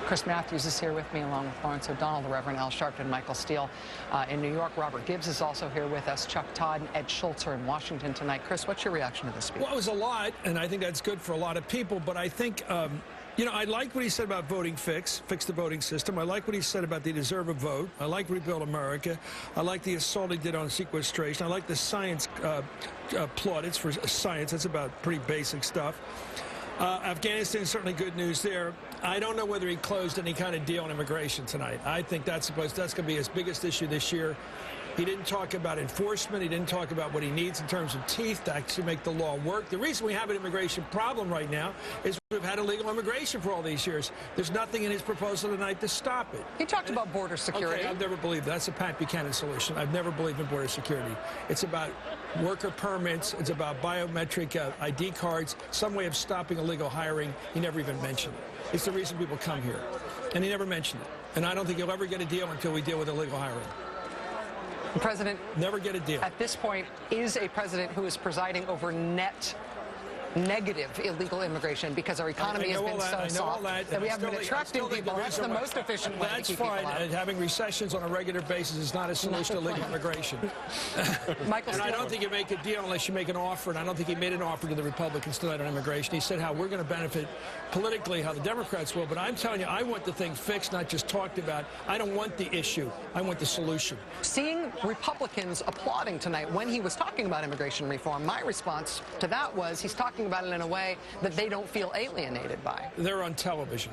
Chris Matthews is here with me, along with Lawrence O'Donnell, the Reverend Al Sharpton, Michael Steele in New York. Robert Gibbs is also here with us. Chuck Todd and Ed Schultz are in Washington tonight. Chris, what's your reaction to this speech? Well, it was a lot, and I think that's good for a lot of people. But I think, you know, I like what he said about voting fix the voting system. I like what he said about they deserve a vote. I like Rebuild America. I like the assault he did on sequestration. I like the science plaudits for science. That's about pretty basic stuff. Afghanistan is certainly good news there. I don't know whether he closed any kind of deal on immigration tonight. I think that's going to be his biggest issue this year. He didn't talk about enforcement. He didn't talk about what he needs in terms of teeth to actually make the law work. The reason we have an immigration problem right now is we've had illegal immigration for all these years. There's nothing in his proposal tonight to stop it. He talked about border security. Okay, I've never believed that. That's a Pat Buchanan solution. I've never believed in border security. It's about worker permits. It's about biometric ID cards, some way of stopping illegal hiring. He never even mentioned it. It's the reason people come here. And he never mentioned it. And I don't think he'll ever get a deal until we deal with illegal hiring. The president, never get a deal. At this point, is a president who is presiding over net negative illegal immigration because our economy has been so soft that we haven't been attracting people. That's the most efficient way to keep people out. That's fine. Having recessions on a regular basis is not a solution to illegal immigration. Michael and I don't think you make a deal unless you make an offer, and I don't think he made an offer to the Republicans tonight on immigration. He said how we're going to benefit politically, how the Democrats will, but I'm telling you, I want the thing fixed, not just talked about. I don't want the issue. I want the solution. Seeing Republicans applauding tonight when he was talking about immigration reform, my response to that was he's talking about it in a way that they don't feel alienated by. They're on television.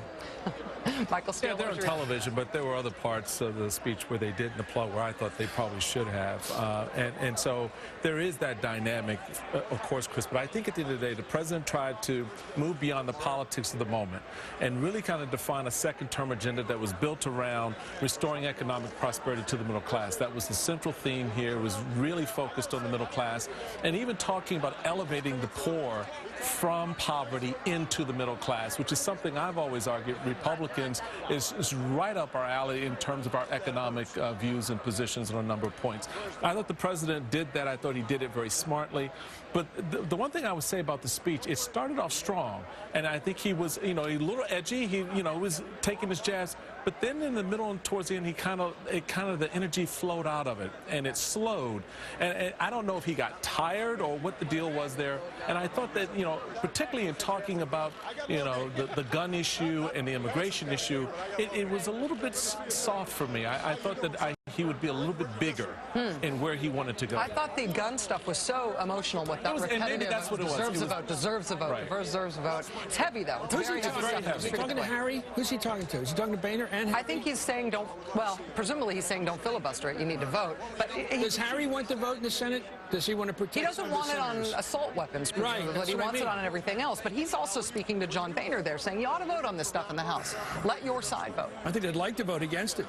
Michael Steele, yeah, they're on television, but there were other parts of the speech where they didn't applaud, where I thought they probably should have. And so there is that dynamic, of course, Chris. But I think at the end of the day, the president tried to move beyond the politics of the moment and really kind of define a second-term agenda that was built around restoring economic prosperity to the middle class. That was the central theme here. It was really focused on the middle class, and even talking about elevating the poor from poverty into the middle class, which is something I've always argued Republicans is right up our alley in terms of our economic views and positions on a number of points. I thought the president did that. I thought he did it very smartly. But the one thing I would say about the speech, it started off strong, and I think he was, you know, a little edgy. He, you know, was taking his jabs, but then in the middle and towards the end, the energy flowed out of it, and it slowed. And I don't know if he got tired or what the deal was there. And I thought that, you know, particularly in talking about, you know, the gun issue and the immigration issue, it was a little bit soft for me. I thought that he would be a little bit bigger in where he wanted to go. I thought the gun stuff was so emotional with that repetitive. And maybe that's what it was. Deserves a vote, deserves a vote, right. Deserves a vote. It's heavy, though. It's very heavy stuff. Is he talking to Harry? Who's he talking to? Is he talking to Boehner and Harry? I think he's saying well, presumably he's saying don't filibuster it, you need to vote. But does Harry want to vote in the Senate? Does he want to protect? He doesn't want it on assault weapons, presumably. Right, But he wants it on everything else. But he's also speaking to John Boehner there, saying you ought to vote on this stuff in the House. Let your side vote. I think they'd like to vote against it.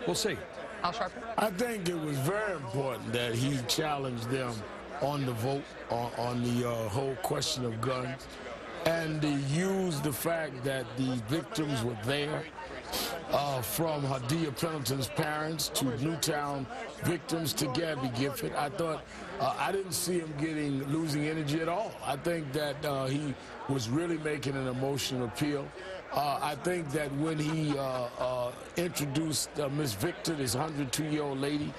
We'll see. Al Sharpton? I think it was very important that he challenged them on the vote, on the whole question of guns, and he used the fact that the victims were there, from Hadia Pendleton's parents to Newtown victims to Gabby Gifford. I thought I didn't see him losing energy at all. I think that he was really making an emotional appeal. I think that when he introduced Miss Victor, this 102-year-old lady,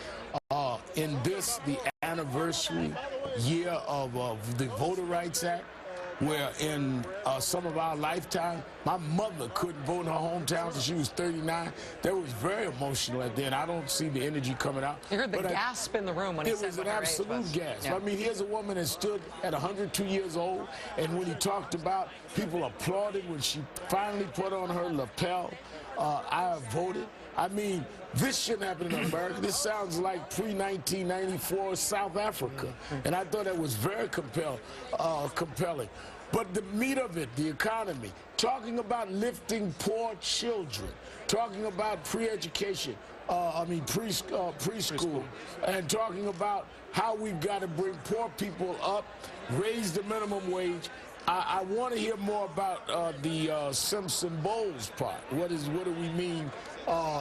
in the anniversary year of the Voter Rights Act, where in some of our lifetime, my mother couldn't vote in her hometown until she was 39. That was very emotional at the end. I don't see the energy coming out. You heard the gasp in the room when he said it was an absolute gasp. Yeah. I mean, here's a woman that stood at 102 years old, and when he talked about people applauded when she finally put on her lapel, I have voted. I mean, this shouldn't happen in America. This sounds like pre-1994 South Africa. And I thought that was very compelling. But the meat of it, the economy, talking about lifting poor children, talking about pre-education, preschool, and talking about how we've got to bring poor people up, raise the minimum wage. I want to hear more about the Simpson-Bowles part. What do we mean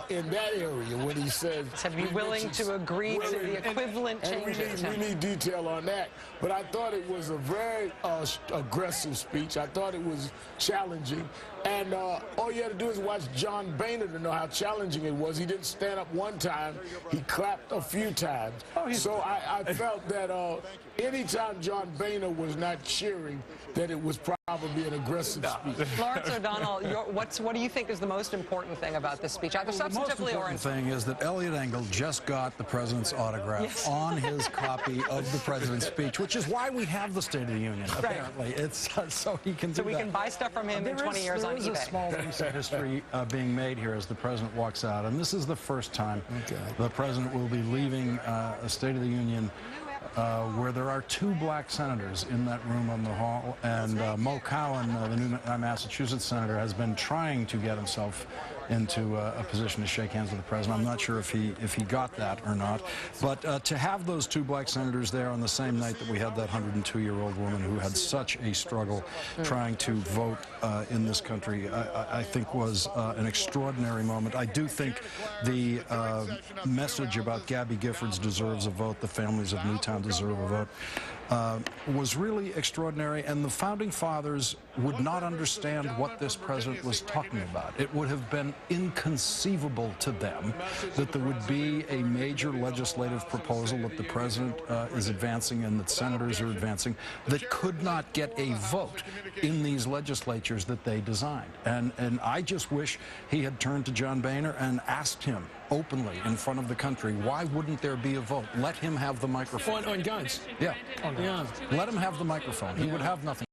in that area when he says... To be willing to agree to the equivalent changes. We need detail on that. But I thought it was a very aggressive speech. I thought it was challenging. And all you had to do is watch John Boehner to know how challenging it was. He didn't stand up one time. He clapped a few times. So I felt that anytime John Boehner was not cheering, that it was probably an aggressive speech. Lawrence O'Donnell, what do you think is the most important thing about this speech, either substantively or... The most important thing is that Elliot Engel just got the president's autograph on his copy of the president's speech, which is why we have the State of the Union, apparently. Right. It's so he can do that. So we can buy stuff from him in 20 years on eBay. There is a small piece of history being made here as the president walks out, and this is the first time the president will be leaving a State of the Union where there are 2 black senators in that room on the hall, and Mo Cowan, the new Massachusetts senator, has been trying to get himself into a position to shake hands with the president. I'm not sure if he got that or not, but to have those 2 black senators there on the same night that we had that 102-year-old woman who had such a struggle trying to vote in this country, I think was an extraordinary moment. I do think the message about Gabby Giffords deserves a vote, the families of Newtown deserve a vote, was really extraordinary, and the Founding Fathers would not understand what this president was talking about. It would have been inconceivable to them that there would be a major legislative proposal that the president is advancing and that senators are advancing that could not get a vote in these legislatures that they designed. And I just wish he had turned to John Boehner and asked him openly in front of the country, why wouldn't there be a vote? Let him have the microphone. On guns? Yeah. Let him have the microphone. He would have nothing.